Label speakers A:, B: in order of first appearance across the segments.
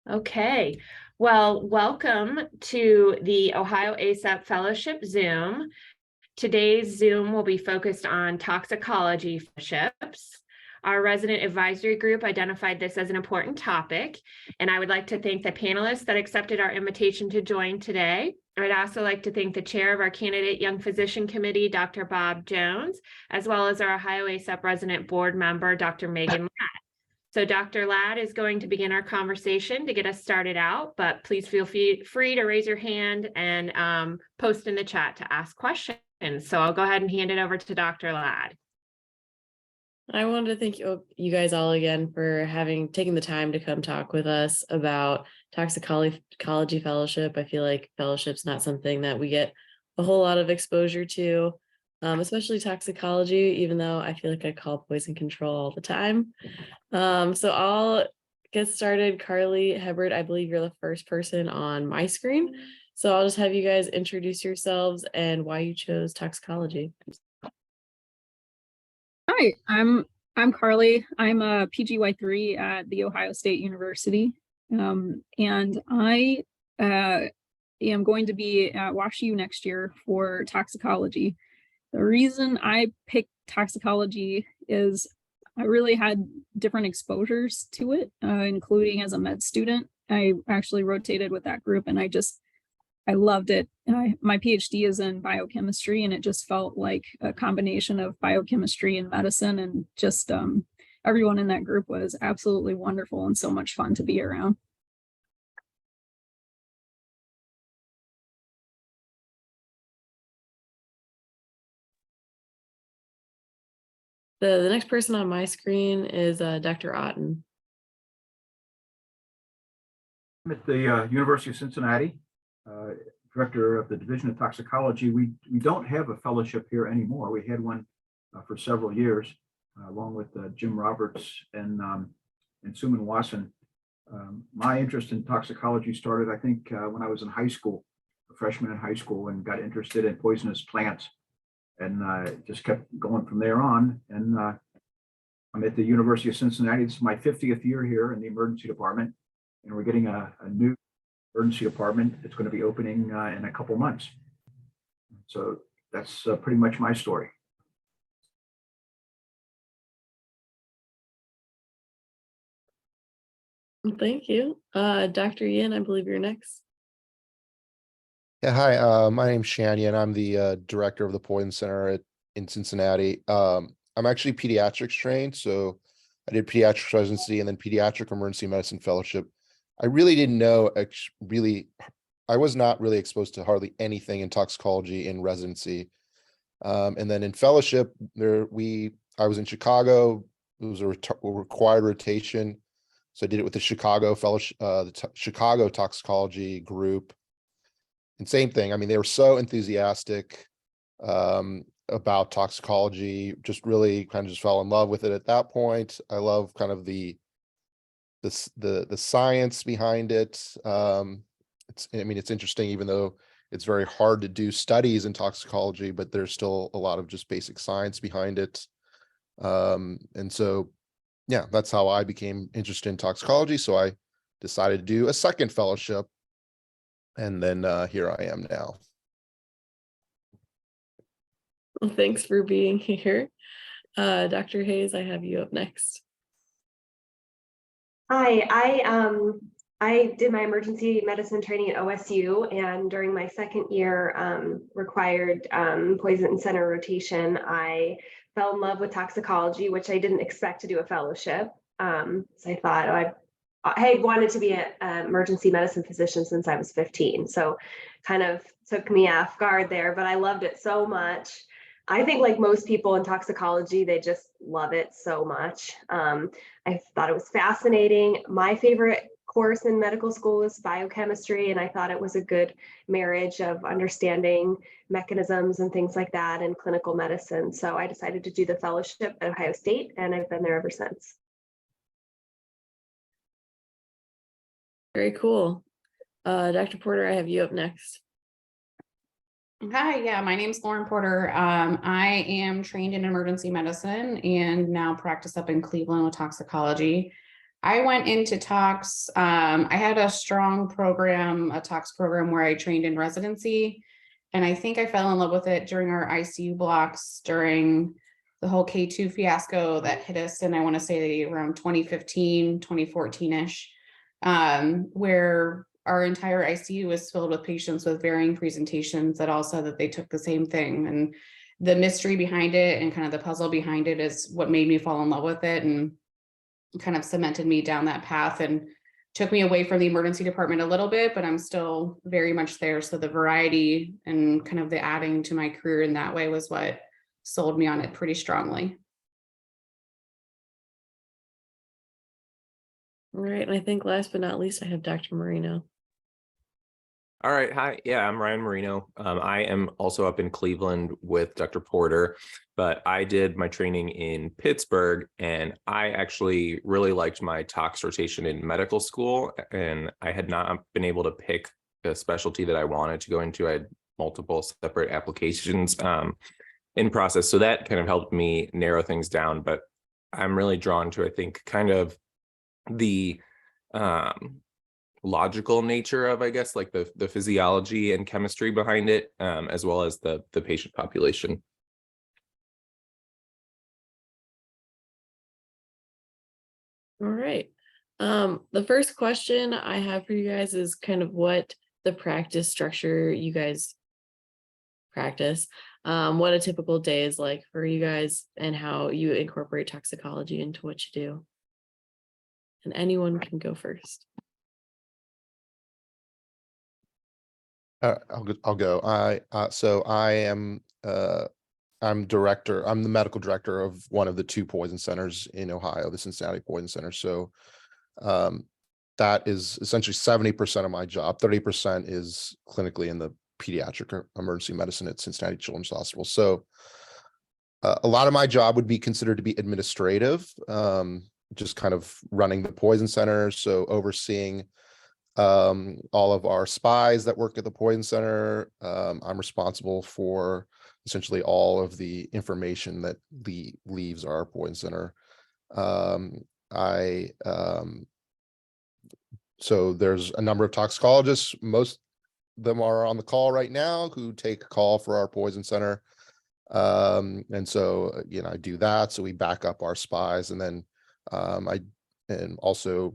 A: Okay, well, welcome to the Ohio ACEP Fellowship Zoom. Today's Zoom will be focused on toxicology fellowships. Our resident advisory group identified this as an important topic, and I would like to thank the panelists that accepted our invitation to join today. I'd also like to thank the chair of our Candidate Young Physician Committee, Dr. Bob Jones, as well as our Ohio ACEP resident board member, Dr. Megan Ladd. So Dr. Ladd is going to begin our conversation to get us started out, but please feel free to raise your hand and post in the chat to ask questions. So I'll go ahead and hand it over to Dr. Ladd.
B: I wanted to thank you guys all again for taking the time to come talk with us about Toxicology Fellowship. I feel like fellowship's not something that we get a whole lot of exposure to, especially toxicology, even though I feel like I call poison control all the time. So I'll get started. Carly Hebert, I believe you're the first person on my screen. So I'll just have you guys introduce yourselves and why you chose toxicology.
C: Hi, I'm Carly. I'm a PGY3 at The Ohio State University. And I am going to be at WashU next year for toxicology. The reason I picked toxicology is I really had different exposures to it, including as a med student. I actually rotated with that group and I loved it. My PhD is in biochemistry, and it just felt like a combination of biochemistry and medicine, and just everyone in that group was absolutely wonderful and so much fun to be around.
B: The next person on my screen is Dr. Otten.
D: I'm at the University of Cincinnati, director of the Division of Toxicology. We don't have a fellowship here anymore. We had one for several years, along with Jim Roberts and Suman Wasson. My interest in toxicology started, I think, when I was in high school, a freshman in high school, and got interested in poisonous plants, and just kept going from there on. And I'm at the University of Cincinnati. It's my 50th year here in the emergency department, and we're getting a new emergency department. It's going to be opening in a couple months. So that's pretty much my story.
B: Thank you. Dr. Yin, I believe you're next.
E: Yeah, hi, my name's Shania, and I'm the director of the Poison Center in Cincinnati. I'm actually pediatrics trained, so I did pediatrics residency and then pediatric emergency medicine fellowship. I really didn't know, I was not really exposed to hardly anything in toxicology in residency. And then in fellowship, I was in Chicago. It was a required rotation. So I did it with the Chicago fellowship, Chicago toxicology group. And same thing. I mean, they were so enthusiastic about toxicology, just really kind of just fell in love with it at that point. I love kind of the science behind it. I mean, it's interesting, even though it's very hard to do studies in toxicology, but there's still a lot of just basic science behind it. And so, yeah, that's how I became interested in toxicology. So I decided to do a second fellowship. And then here I am now.
B: Well, thanks for being here. Dr. Hayes, I have you up next.
F: Hi, I did my emergency medicine training at OSU, and during my second year required poison center rotation, I fell in love with toxicology, which I didn't expect to do a fellowship. So I thought, I had wanted to be an emergency medicine physician since I was 15. So kind of took me off guard there, but I loved it so much. I think like most people in toxicology, they just love it so much. I thought it was fascinating. My favorite course in medical school was biochemistry, and I thought it was a good marriage of understanding mechanisms and things like that in clinical medicine. So I decided to do the fellowship at Ohio State, and I've been there ever since.
B: Very cool. Dr. Porter, I have you up next.
G: Hi, yeah, my name's Lauren Porter. I am trained in emergency medicine and now practice up in Cleveland with toxicology. I went into tox. I had a strong program, a tox program where I trained in residency. And I think I fell in love with it during our ICU blocks during the whole K2 fiasco that hit us. And I want to say around 2015, 2014-ish, where our entire ICU was filled with patients with varying presentations that all said that they took the same thing. And the mystery behind it and kind of the puzzle behind it is what made me fall in love with it and kind of cemented me down that path and took me away from the emergency department a little bit, but I'm still very much there. So the variety and kind of the adding to my career in that way was what sold me on it pretty strongly.
B: All right. And I think last but not least, I have Dr. Marino.
H: All right. Hi. Yeah, I'm Ryan Marino. I am also up in Cleveland with Dr. Porter, but I did my training in Pittsburgh, and I actually really liked my tox rotation in medical school, and I had not been able to pick a specialty that I wanted to go into. I had multiple separate applications in process, so that kind of helped me narrow things down, but I'm really drawn to, I think, kind of the logical nature of, I guess, like the physiology and chemistry behind it, as well as the patient population.
B: All right. The first question I have for you guys is kind of what the practice structure you guys practice, what a typical day is like for you guys, and how you incorporate toxicology into what you do. And anyone can go first.
E: I'll go. So I am I'm the medical director of one of the 2 poison centers in Ohio, the Cincinnati Poison Center. So that is essentially 70% of my job. 30% is clinically in the pediatric emergency medicine at Cincinnati Children's Hospital. So a lot of my job would be considered to be administrative, just kind of running the poison center. So overseeing all of our spies that work at the poison center. I'm responsible for essentially all of the information that leaves our poison center. So there's a number of toxicologists. Most of them are on the call right now who take a call for our poison center. And so, I do that. So we back up our spies, and then I also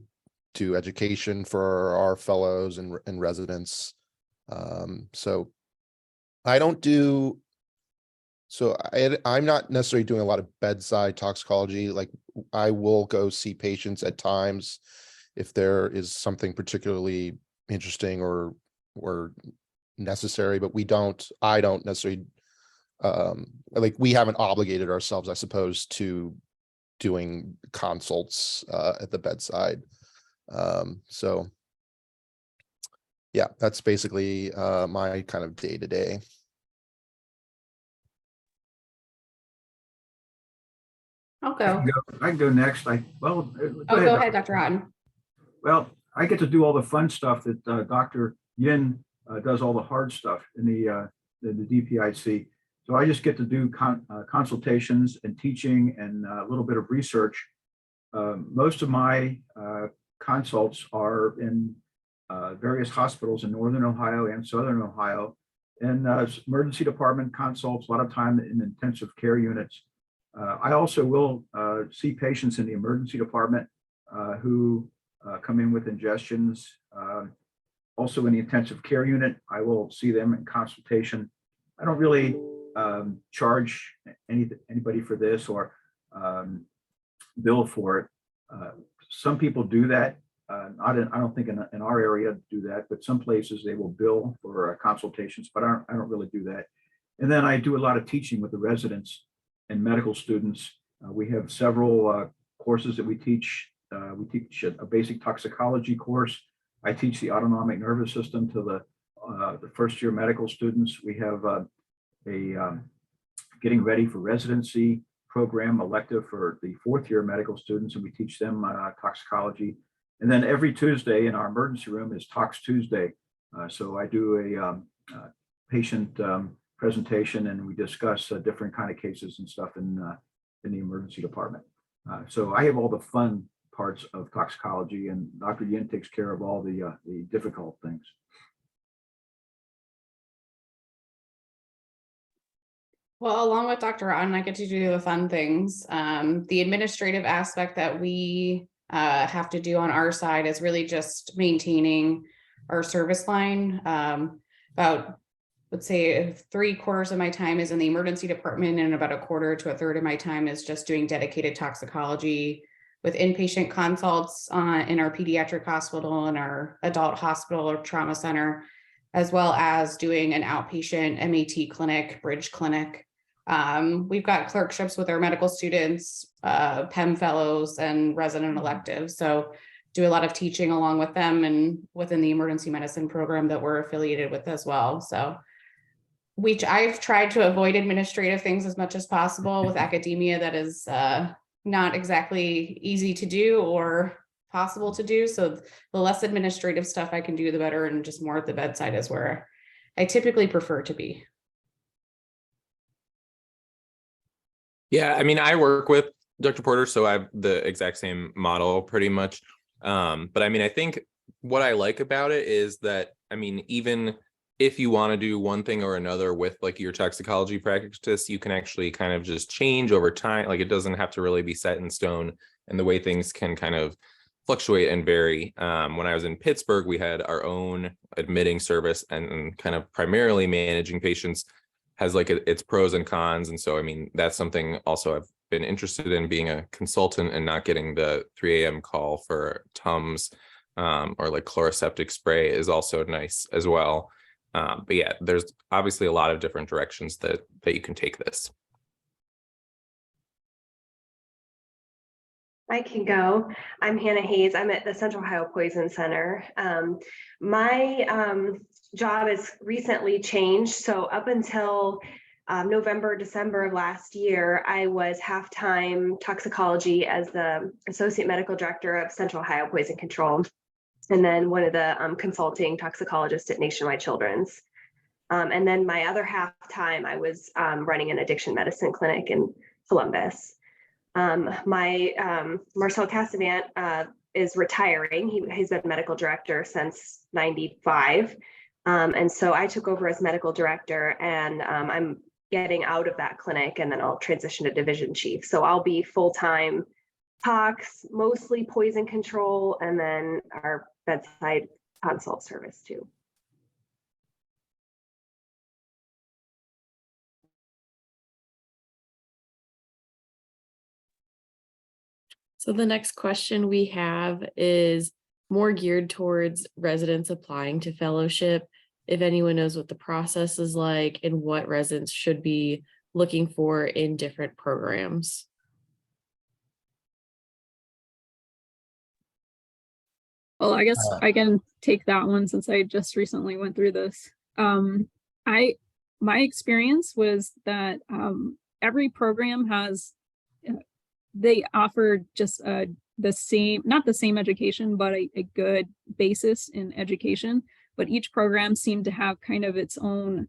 E: do education for our fellows and residents. So I don't do, so I'm not necessarily doing a lot of bedside toxicology. Like, I will go see patients at times if there is something particularly interesting or necessary, but I don't necessarily, like, we haven't obligated ourselves, I suppose, to doing consults at the bedside. So yeah, that's basically my kind of day to day.
G: I'll go.
D: I can go next.
G: Go ahead, Dr. Otten.
D: Well, I get to do all the fun stuff that Dr. Yin does, all the hard stuff in the DPIC. So I just get to do consultations and teaching and a little bit of research. Most of my consults are in various hospitals in Northern Ohio and Southern Ohio, and emergency department consults, a lot of time in intensive care units. I also will see patients in the emergency department who come in with ingestions. Also in the intensive care unit, I will see them in consultation. I don't really charge anybody for this or bill for it. Some people do that. I don't think in our area do that, but some places they will bill for consultations, but I don't really do that. And then I do a lot of teaching with the residents and medical students. We have several courses that we teach. We teach a basic toxicology course. I teach the autonomic nervous system to the first year medical students. We have a getting ready for residency program elective for the 4th year medical students, and we teach them toxicology. And then every Tuesday in our emergency room is Tox Tuesday. So I do a patient presentation, and we discuss different kind of cases and stuff in the emergency department. So I have all the fun parts of toxicology, and Dr. Yin takes care of all the difficult things.
G: Well, along with Dr. Otten, I get to do the fun things. The administrative aspect that we have to do on our side is really just maintaining our service line. About, let's say, 3/4 of my time is in the emergency department, and about 1/4 to 1/3 of my time is just doing dedicated toxicology with inpatient consults in our pediatric hospital and our adult hospital or trauma center, as well as doing an outpatient MAT clinic, bridge clinic. We've got clerkships with our medical students, PEM fellows, and resident electives. So do a lot of teaching along with them and within the emergency medicine program that we're affiliated with as well. So I've tried to avoid administrative things as much as possible with academia. That is not exactly easy to do or possible to do. So the less administrative stuff I can do, the better, and just more at the bedside is where I typically prefer to be.
H: Yeah, I mean, I work with Dr. Porter, so I have the exact same model pretty much. But I mean, I think what I like about it is that, I mean, even if you want to do one thing or another with like your toxicology practice, you can actually kind of just change over time. Like it doesn't have to really be set in stone, and the way things can kind of fluctuate and vary. When I was in Pittsburgh, we had our own admitting service, and kind of primarily managing patients has like its pros and cons. And so, I mean, that's something also I've been interested in, being a consultant and not getting the 3 a.m. call for Tums or like chloroseptic spray is also nice as well. But yeah, there's obviously a lot of different directions that you can take this.
F: I can go. I'm Hannah Hayes. I'm at the Central Ohio Poison Center. My job has recently changed. So up until November, December of last year, I was half-time toxicology as the Associate Medical Director of Central Ohio Poison Control, and then one of the consulting toxicologists at Nationwide Children's. And then my other half-time, I was running an addiction medicine clinic in Columbus. Marcel Cassavant is retiring. He's been medical director since '95. And so I took over as medical director, and I'm getting out of that clinic, and then I'll transition to division chief. So I'll be full-time tox, mostly poison control, and then our bedside consult service too.
B: So the next question we have is more geared towards residents applying to fellowship. If anyone knows what the process is like and what residents should be looking for in different programs.
C: Well, I guess I can take that one since I just recently went through this. My experience was that every program has, they offer just the same, not the same education, but a good basis in education. But each program seemed to have kind of its own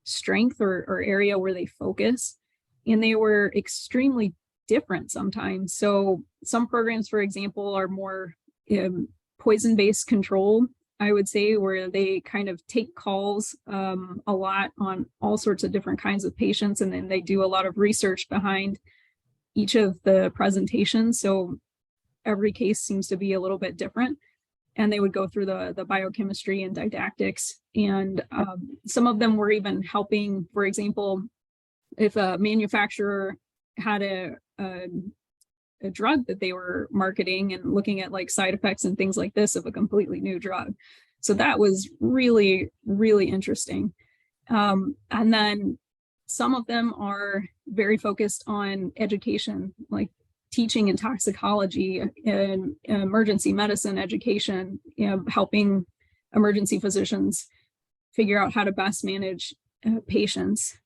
C: strength or area where they focus. And they were extremely different sometimes. So some programs, for example, are more poison-based control, I would say, where they kind of take calls a lot on all sorts of different kinds of patients. And then they do a lot of research behind each of the presentations. So every case seems to be a little bit different. And they would go through the biochemistry and didactics. And some of them were even helping, for example, if a manufacturer had a drug that they were marketing and looking at like side effects and things like this of a completely new drug. So that was really, really interesting. And then some of them are very focused on education, like teaching in toxicology and emergency medicine education, helping emergency physicians figure out how to best manage patients.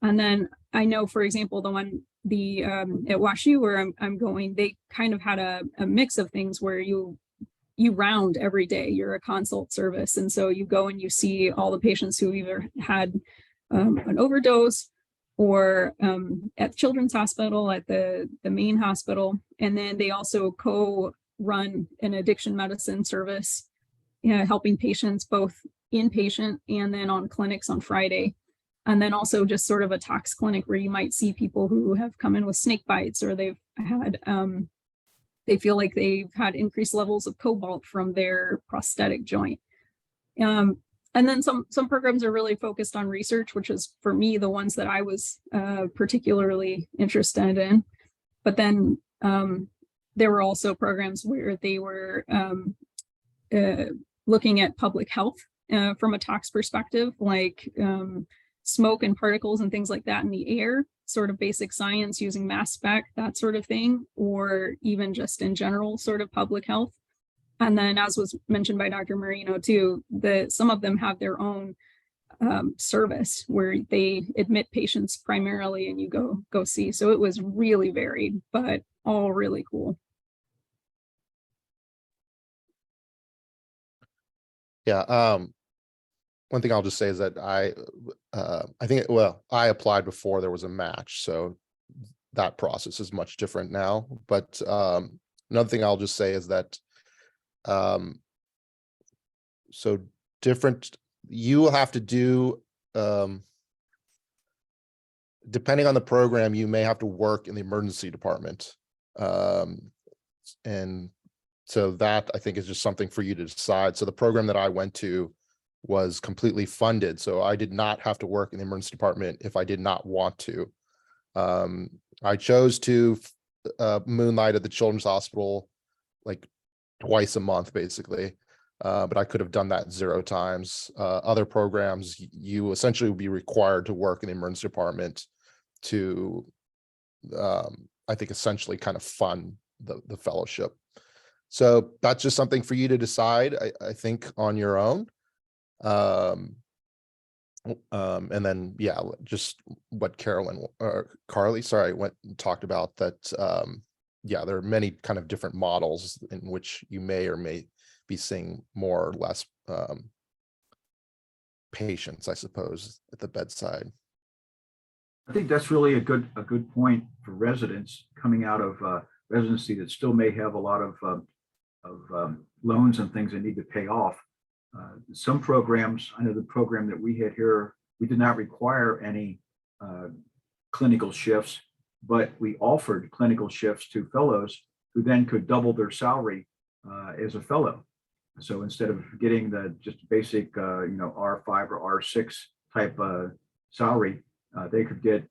C: And then I know, for example, the one at WashU where I'm going, they kind of had a mix of things where you round every day. You're a consult service, and so you go and you see all the patients who either had an overdose or at Children's Hospital, at the main hospital. And then they also co-run an addiction medicine service, helping patients both inpatient and then on clinics on Friday. And then also just sort of a tox clinic where you might see people who have come in with snake bites, or they've had, they feel like they've had increased levels of cobalt from their prosthetic joint. And then some programs are really focused on research, which is for me, the ones that I was particularly interested in. But then there were also programs where they were looking at public health from a tox perspective, like smoke and particles and things like that in the air, sort of basic science using mass spec, that sort of thing, or even just in general sort of public health. And then, as was mentioned by Dr. Marino too, some of them have their own service where they admit patients primarily and you go see. So it was really varied, but all really cool.
E: Yeah. One thing I'll just say is that I think, I applied before there was a match, so that process is much different now. But another thing I'll just say is that so different, you will have to do, depending on the program, you may have to work in the emergency department. And so that, I think, is just something for you to decide. So the program that I went to was completely funded, so I did not have to work in the emergency department if I did not want to. I chose to moonlight at the Children's Hospital like twice a month, basically, but I could have done that 0 times. Other programs, you essentially would be required to work in the emergency department to, I think, essentially kind of fund the fellowship. So that's just something for you to decide, I think, on your own. And then, yeah, just what Carly, sorry, talked about, that yeah, there are many kind of different models in which you may or may be seeing more or less patients, I suppose, at the bedside.
D: I think that's really a good point for residents coming out of residency that still may have a lot of loans and things they need to pay off. Some programs, I know the program that we had here, we did not require any clinical shifts, but we offered clinical shifts to fellows who then could double their salary as a fellow. So instead of getting the just basic, R5 or R6 type salary, they could get,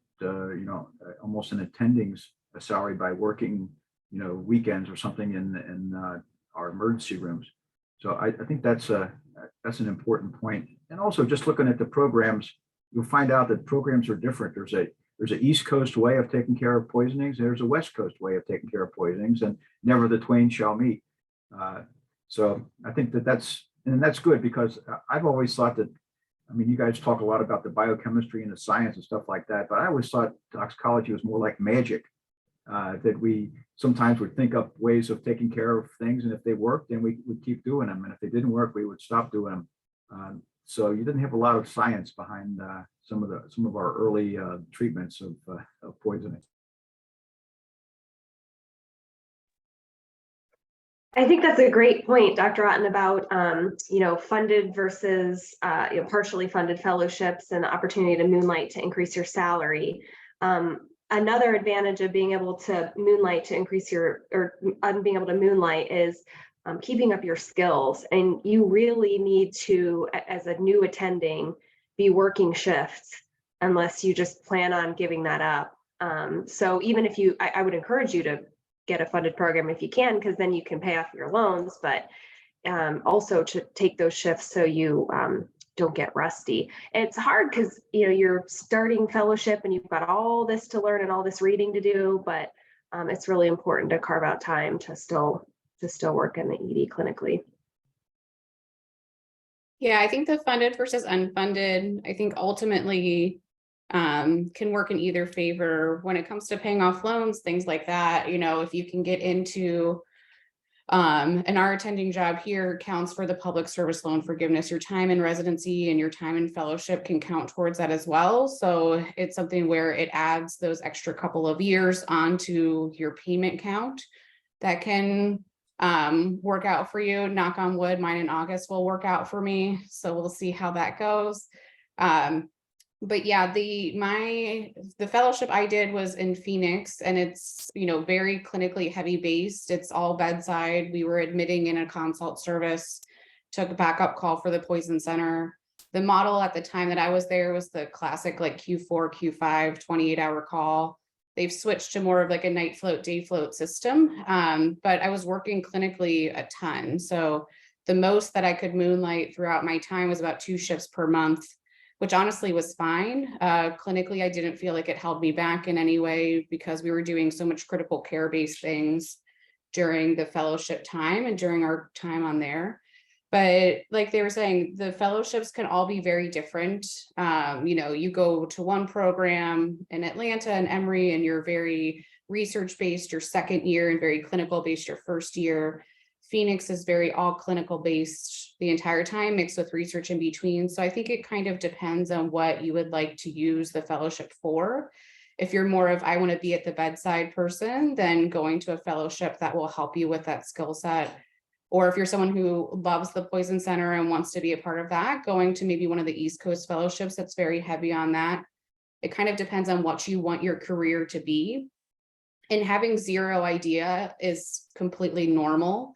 D: almost an attending's salary by working, weekends or something in our emergency rooms. So I think that's an important point. And also, just looking at the programs, you'll find out that programs are different. There's an East Coast way of taking care of poisonings. There's a West Coast way of taking care of poisonings, and never the twain shall meet. So I think that's good, because I've always thought that, you guys talk a lot about the biochemistry and the science and stuff like that, but I always thought toxicology was more like magic, that we sometimes would think up ways of taking care of things, and if they worked, then we would keep doing them, and if they didn't work, we would stop doing them. So you didn't have a lot of science behind some of our early treatments of poisoning.
F: I think that's a great point, Dr. Otten, about funded versus partially funded fellowships and the opportunity to moonlight to increase your salary. Another advantage of being able to moonlight to increase being able to moonlight is keeping up your skills. And you really need to, as a new attending, be working shifts unless you just plan on giving that up. So even if I would encourage you to get a funded program if you can, because then you can pay off your loans, but also to take those shifts so you don't get rusty. And it's hard because you're starting fellowship and you've got all this to learn and all this reading to do, but it's really important to carve out time to still work in the ED clinically.
G: Yeah, I think the funded versus unfunded, I think ultimately can work in either favor when it comes to paying off loans, things like that. If you can get into And our attending job here counts for the public service loan forgiveness. Your time in residency and your time in fellowship can count towards that as well. So it's something where it adds those extra couple of years onto your payment count that can work out for you. Knock on wood, mine in August will work out for me. So we'll see how that goes. But yeah, the fellowship I did was in Phoenix, and it's, you know, very clinically heavy based. It's all bedside. We were admitting in a consult service, took a backup call for the poison center. The model at the time that I was there was the classic like Q4, Q5, 28-hour call. They've switched to more of like a night float, day float system. But I was working clinically a ton. So the most that I could moonlight throughout my time was about 2 shifts per month, which honestly was fine. Clinically, I didn't feel like it held me back in any way because we were doing so much critical care-based things during the fellowship time and during our time on there. But like they were saying, the fellowships can all be very different. You know, you go to one program in Atlanta and Emory, and you're very research-based your second year and very clinical-based your first year. Phoenix is very all clinical based the entire time, mixed with research in between. So I think it kind of depends on what you would like to use the fellowship for. If you're more of, I want to be at the bedside person, then going to a fellowship that will help you with that skill set. Or if you're someone who loves the poison center and wants to be a part of that, going to maybe one of the East Coast fellowships that's very heavy on that. It kind of depends on what you want your career to be. And having zero idea is completely normal.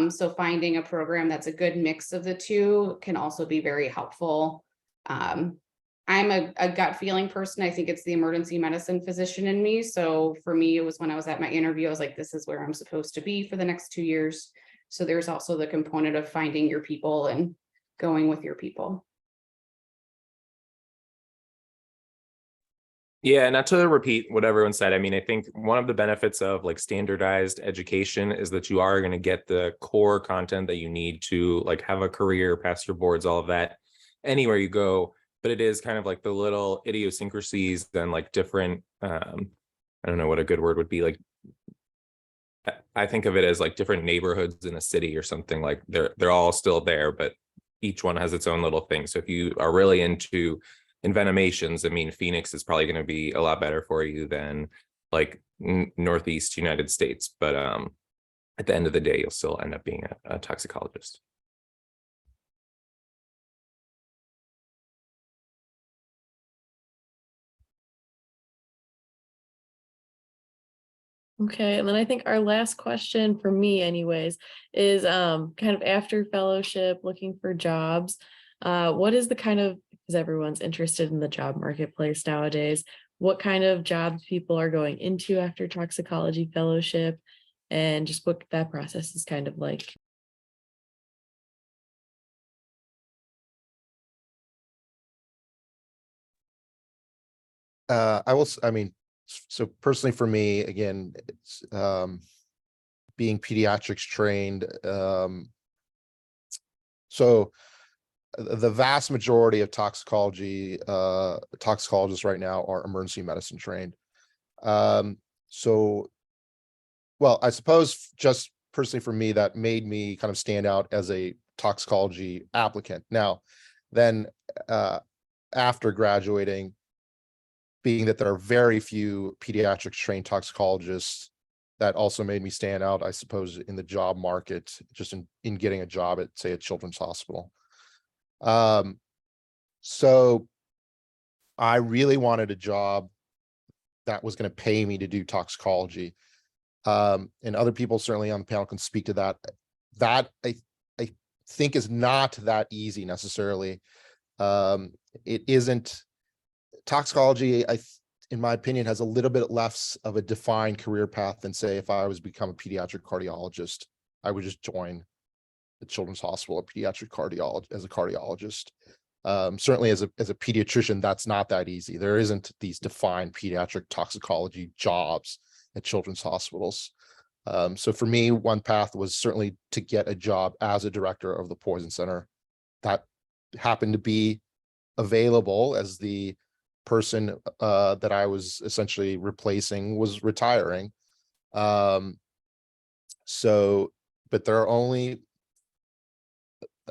G: So finding a program that's a good mix of the two can also be very helpful. I'm a gut feeling person. I think it's the emergency medicine physician in me. So for me, it was when I was at my interview, I was like, this is where I'm supposed to be for the next 2 years. So there's also the component of finding your people and going with your people.
H: Yeah, not to repeat what everyone said. I mean, I think one of the benefits of like standardized education is that you are going to get the core content that you need to like have a career, pass your boards, all of that, anywhere you go. But it is kind of like the little idiosyncrasies and like different, I don't know what a good word would be. Like, I think of it as like different neighborhoods in a city or something. Like they're all still there, but each one has its own little thing. So if you are really into envenomations, I mean, Phoenix is probably going to be a lot better for you than like Northeast United States. But at the end of the day, you'll still end up being a toxicologist.
B: Okay, and then I think our last question for me anyways is kind of after fellowship, looking for jobs. What is the kind of, because everyone's interested in the job marketplace nowadays, what kind of jobs people are going into after toxicology fellowship, and just what that process is kind of like.
E: I mean, so personally for me, again, it's being pediatrics trained. So the vast majority of toxicologists right now are emergency medicine trained. So, well, I suppose just personally for me, that made me kind of stand out as a toxicology applicant. Now, then after graduating, being that there are very few pediatrics trained toxicologists, that also made me stand out, I suppose, in the job market, just in getting a job at, say, a children's hospital. So I really wanted a job that was going to pay me to do toxicology. And other people certainly on the panel can speak to that. That I think is not that easy necessarily. It isn't. Toxicology, in my opinion, has a little bit less of a defined career path than, say, if I was become a pediatric cardiologist, I would just join the children's hospital or pediatric cardiologist as a cardiologist. Certainly as a pediatrician, that's not that easy. There isn't these defined pediatric toxicology jobs at children's hospitals. So for me, one path was certainly to get a job as a director of the poison center. That happened to be available as the person that I was essentially replacing was retiring. So but there are only,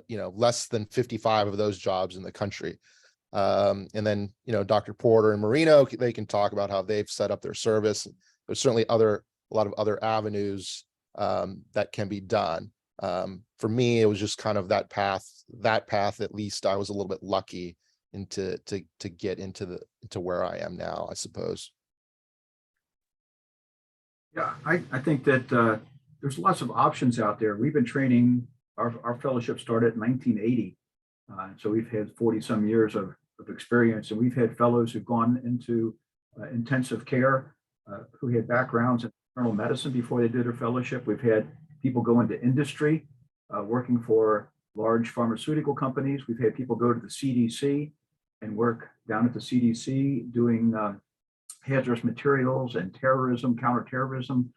E: less than 55 of those jobs in the country. And then, Dr. Porter and Marino, they can talk about how they've set up their service. There's certainly a lot of other avenues that can be done. For me, it was just kind of that path, at least I was a little bit lucky to get into where I am now, I suppose.
D: Yeah, I think that there's lots of options out there. We've been training, our fellowship started in 1980. So we've had 40 some years of experience, and we've had fellows who've gone into intensive care, who had backgrounds in internal medicine before they did their fellowship. We've had people go into industry, working for large pharmaceutical companies. We've had people go to the CDC and work down at the CDC doing hazardous materials and terrorism, counterterrorism.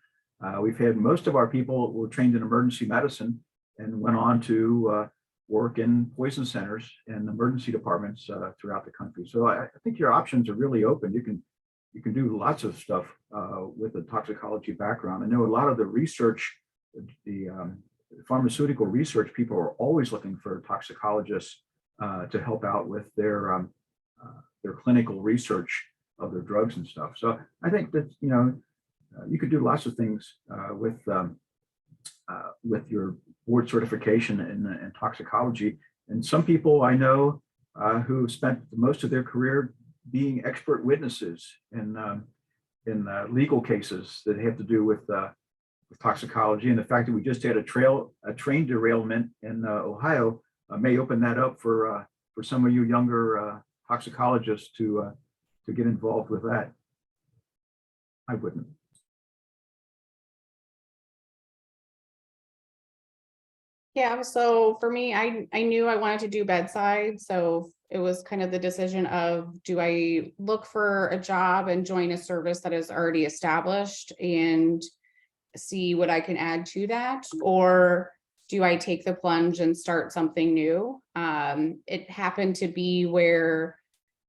D: We've had most of our people were trained in emergency medicine and went on to work in poison centers and emergency departments throughout the country. So I think your options are really open. You can do lots of stuff with a toxicology background. I know a lot of the research, the pharmaceutical research people are always looking for toxicologists to help out with their clinical research of their drugs and stuff. So I think that you could do lots of things with your board certification in toxicology. And some people I know who spent most of their career being expert witnesses in legal cases that have to do with toxicology. And the fact that we just had a train derailment in Ohio may open that up for some of you younger toxicologists to get involved with that. I wouldn't.
G: Yeah, so for me, I knew I wanted to do bedside. So it was kind of the decision of, do I look for a job and join a service that is already established and see what I can add to that? Or do I take the plunge and start something new? It happened to be where,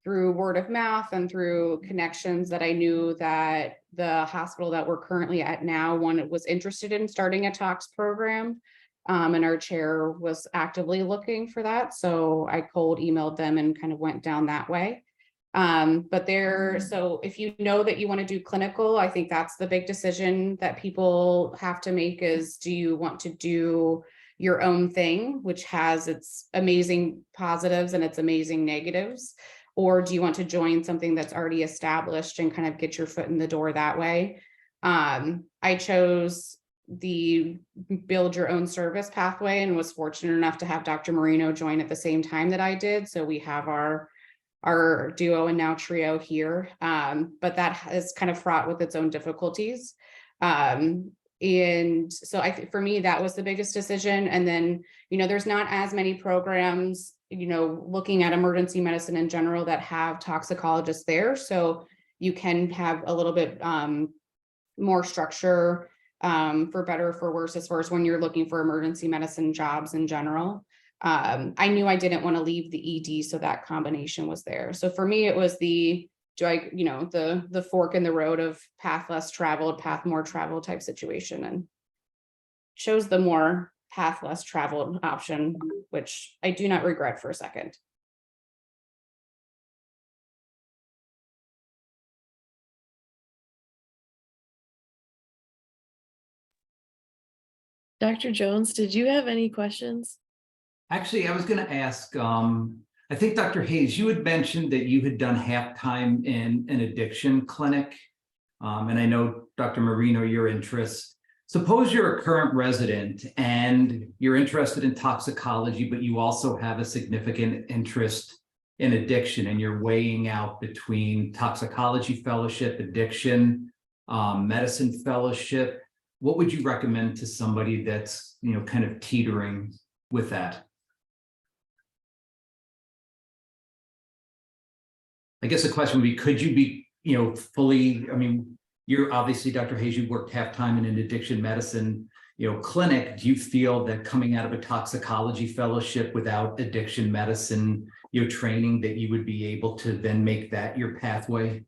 G: through word of mouth and through connections, that I knew that the hospital that we're currently at now, one was interested in starting a tox program. And our chair was actively looking for that. So I cold emailed them and kind of went down that way. So if you know that you want to do clinical, I think that's the big decision that people have to make is, do you want to do your own thing, which has its amazing positives and its amazing negatives? Or do you want to join something that's already established and kind of get your foot in the door that way? I chose the build your own service pathway and was fortunate enough to have Dr. Marino join at the same time that I did. So we have our duo and now trio here, but that is kind of fraught with its own difficulties. And so for me, that was the biggest decision. And then, there's not as many programs, looking at emergency medicine in general that have toxicologists there. So you can have a little bit more structure, for better or for worse, as far as when you're looking for emergency medicine jobs in general. I knew I didn't want to leave the ED, so that combination was there. So for me, it was the fork in the road of path less traveled, path more traveled type situation, and chose the more path less traveled option, which I do not regret for a second.
B: Dr. Jones, did you have any questions?
I: Actually, I was going to ask, I think Dr. Hayes, you had mentioned that you had done half-time in an addiction clinic. And I know, Dr. Marino, your interest. Suppose you're a current resident and you're interested in toxicology, but you also have a significant interest in addiction, and you're weighing out between toxicology fellowship, addiction, medicine fellowship. What would you recommend to somebody that's, kind of teetering with that? I guess the question would be, could you be, fully, you're obviously, Dr. Hayes, you worked half-time in an addiction medicine, clinic. Do you feel that coming out of a toxicology fellowship without addiction medicine, training, that you would be able to then make that your pathway?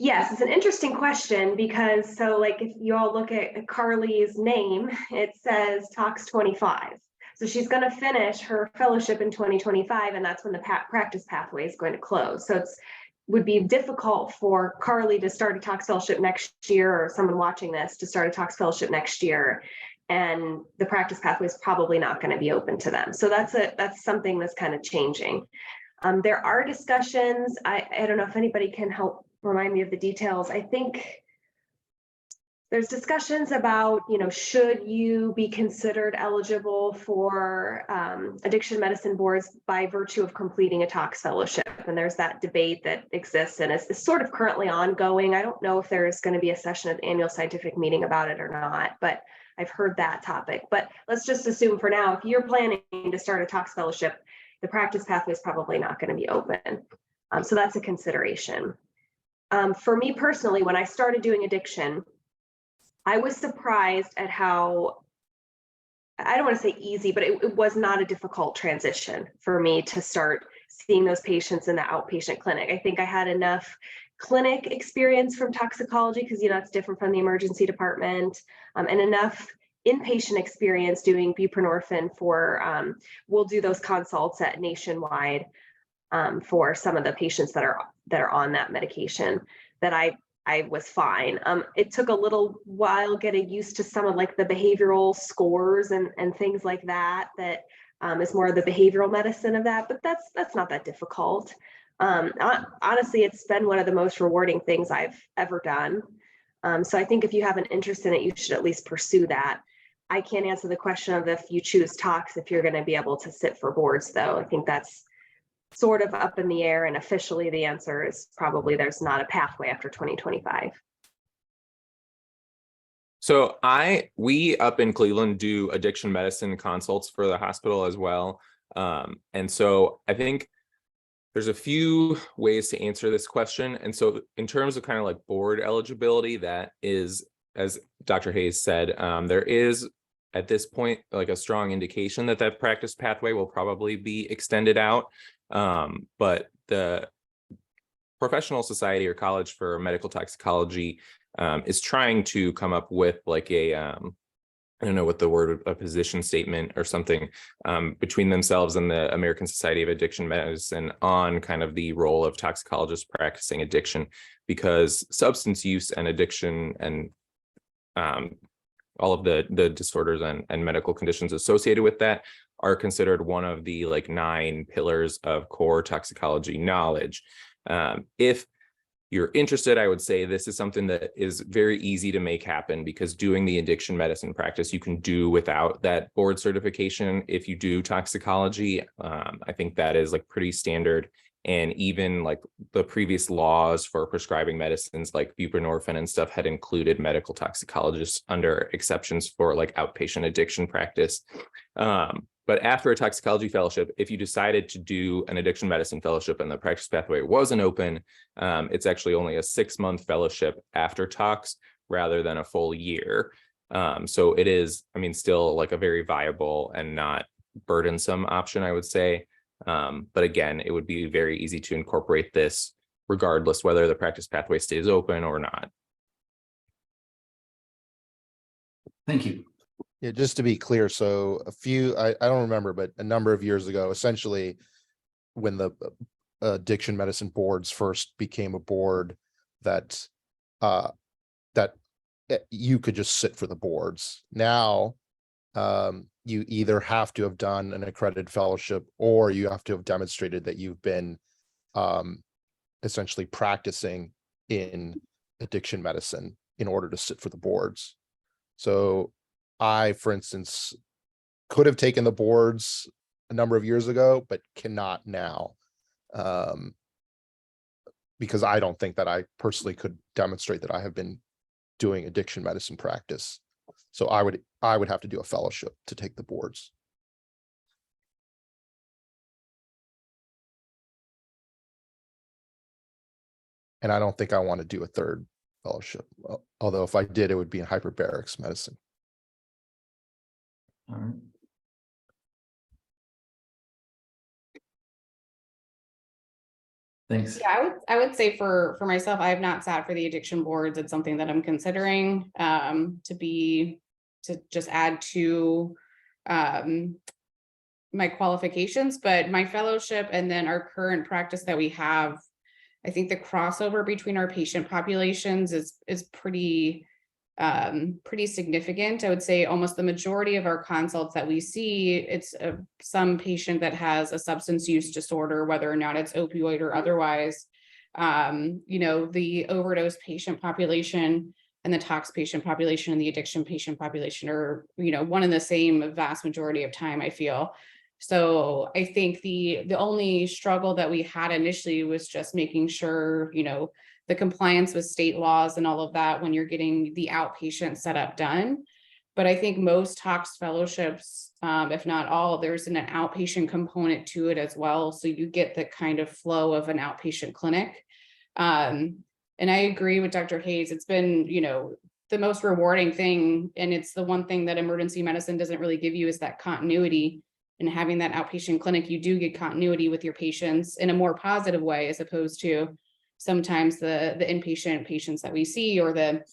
F: Yes, it's an interesting question because so like if you all look at Carly's name, it says Tox 25. So she's going to finish her fellowship in 2025, and that's when the practice pathway is going to close. So it's would be difficult for Carly to start a Tox fellowship next year, or someone watching this to start a Tox fellowship next year, and the practice pathway is probably not going to be open to them. So that's something that's kind of changing. There are discussions. I don't know if anybody can help remind me of the details. I think there's discussions about, should you be considered eligible for addiction medicine boards by virtue of completing a Tox fellowship? And there's that debate that exists and is sort of currently ongoing. I don't know if there is going to be a session at the annual scientific meeting about it or not, but I've heard that topic. But let's just assume for now, if you're planning to start a Tox fellowship, the practice pathway is probably not going to be open. So that's a consideration. For me personally, when I started doing addiction, I was surprised at how, I don't want to say easy, but it was not a difficult transition for me to start seeing those patients in the outpatient clinic. I think I had enough clinic experience from toxicology because, it's different from the emergency department, and enough inpatient experience doing buprenorphine for, we'll do those consults at Nationwide for some of the patients that are on that medication, that I was fine. It took a little while getting used to some of like the behavioral scores and things like that is more of the behavioral medicine of that, but that's not that difficult. Honestly, it's been one of the most rewarding things I've ever done. So I think if you have an interest in it, you should at least pursue that. I can't answer the question of if you choose Tox, if you're going to be able to sit for boards, though. I think that's sort of up in the air, and officially the answer is probably there's not a pathway after 2025.
H: So we up in Cleveland do addiction medicine consults for the hospital as well. And so I think there's a few ways to answer this question. And so in terms of kind of like board eligibility, that is, as Dr. Hayes said, there is at this point like a strong indication that practice pathway will probably be extended out. But the Professional Society or College for Medical Toxicology is trying to come up with like a, I don't know what the word, a position statement or something between themselves and the American Society of Addiction Medicine on kind of the role of toxicologists practicing addiction, because substance use and addiction and all of the disorders and medical conditions associated with that are considered one of the like 9 pillars of core toxicology knowledge. If you're interested, I would say this is something that is very easy to make happen, because doing the addiction medicine practice you can do without that board certification. If you do toxicology, I think that is like pretty standard. And even like the previous laws for prescribing medicines like buprenorphine and stuff had included medical toxicologists under exceptions for like outpatient addiction practice. But after a toxicology fellowship, if you decided to do an addiction medicine fellowship and the practice pathway wasn't open, it's actually only a 6-month fellowship after tox rather than a full year. So it is, still like a very viable and not burdensome option, I would say. But again, it would be very easy to incorporate this regardless whether the practice pathway stays open or not.
I: Thank you.
E: Yeah, just to be clear, so I don't remember, but a number of years ago, essentially, when the addiction medicine boards first became a board that you could just sit for the boards. Now, you either have to have done an accredited fellowship or you have to have demonstrated that you've been essentially practicing in addiction medicine in order to sit for the boards. So I, for instance, could have taken the boards a number of years ago, but cannot now, because I don't think that I personally could demonstrate that I have been doing addiction medicine practice. So I would have to do a fellowship to take the boards. And I don't think I want to do a third fellowship. Although if I did, it would be in hyperbarics medicine.
I: All right. Thanks.
G: Yeah, I would say for myself, I have not sat for the addiction boards. It's something that I'm considering to just add to my qualifications, but my fellowship and then our current practice that we have, I think the crossover between our patient populations is pretty significant. I would say almost the majority of our consults that we see, it's some patient that has a substance use disorder, whether or not it's opioid or otherwise. The overdose patient population and the tox patient population and the addiction patient population are, one and the same vast majority of time, I feel. So I think the only struggle that we had initially was just making sure, the compliance with state laws and all of that when you're getting the outpatient setup done. But I think most tox fellowships, if not all, there's an outpatient component to it as well. So you get the kind of flow of an outpatient clinic. And I agree with Dr. Hayes. It's been, the most rewarding thing. And it's the one thing that emergency medicine doesn't really give you is that continuity. And having that outpatient clinic, you do get continuity with your patients in a more positive way, as opposed to sometimes the inpatient patients that we see or the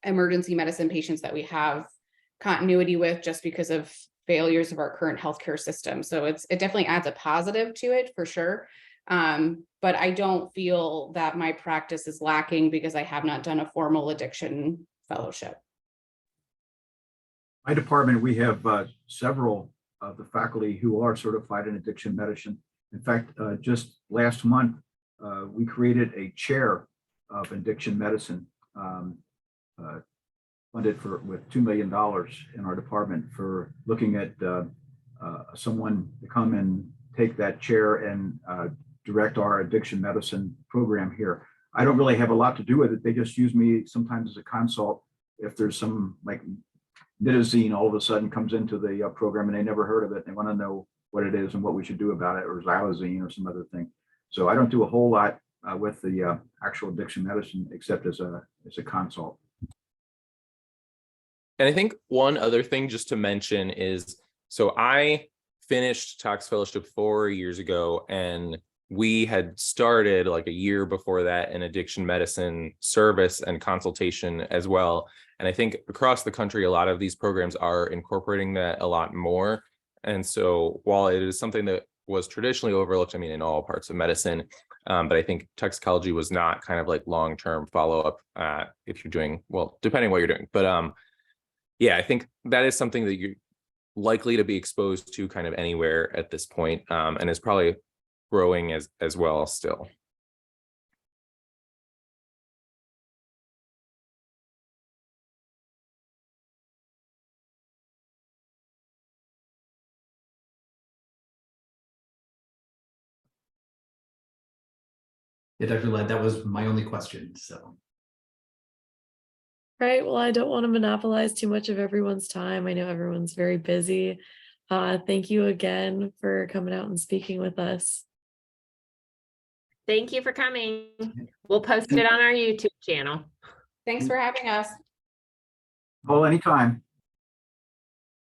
G: emergency medicine patients that we have continuity with just because of failures of our current healthcare system. So it definitely adds a positive to it for sure. But I don't feel that my practice is lacking because I have not done a formal addiction fellowship.
D: My department, we have several of the faculty who are certified in addiction medicine. In fact, just last month, we created a chair of addiction medicine, funded with $2 million in our department for looking at someone to come and take that chair and direct our addiction medicine program here. I don't really have a lot to do with it. They just use me sometimes as a consult if there's some like nitazene all of a sudden comes into the program and they never heard of it. They want to know what it is and what we should do about it, or xylazine or some other thing. So I don't do a whole lot with the actual addiction medicine except as a consult.
H: And I think one other thing just to mention is, so I finished Tox Fellowship 4 years ago, and we had started like a year before that an addiction medicine service and consultation as well. And I think across the country, a lot of these programs are incorporating that a lot more. And so while it is something that was traditionally overlooked, I mean, in all parts of medicine, but I think toxicology was not kind of like long-term follow-up if you're doing, well, depending what you're doing. But yeah, I think that is something that you're likely to be exposed to kind of anywhere at this point, and is probably growing as well still.
I: Yeah, Dr. Ladd, that was my only question. So.
B: Right. Well, I don't want to monopolize too much of everyone's time. I know everyone's very busy. Thank you again for coming out and speaking with us.
A: Thank you for coming. We'll post it on our YouTube channel.
G: Thanks for having us.
D: Call anytime.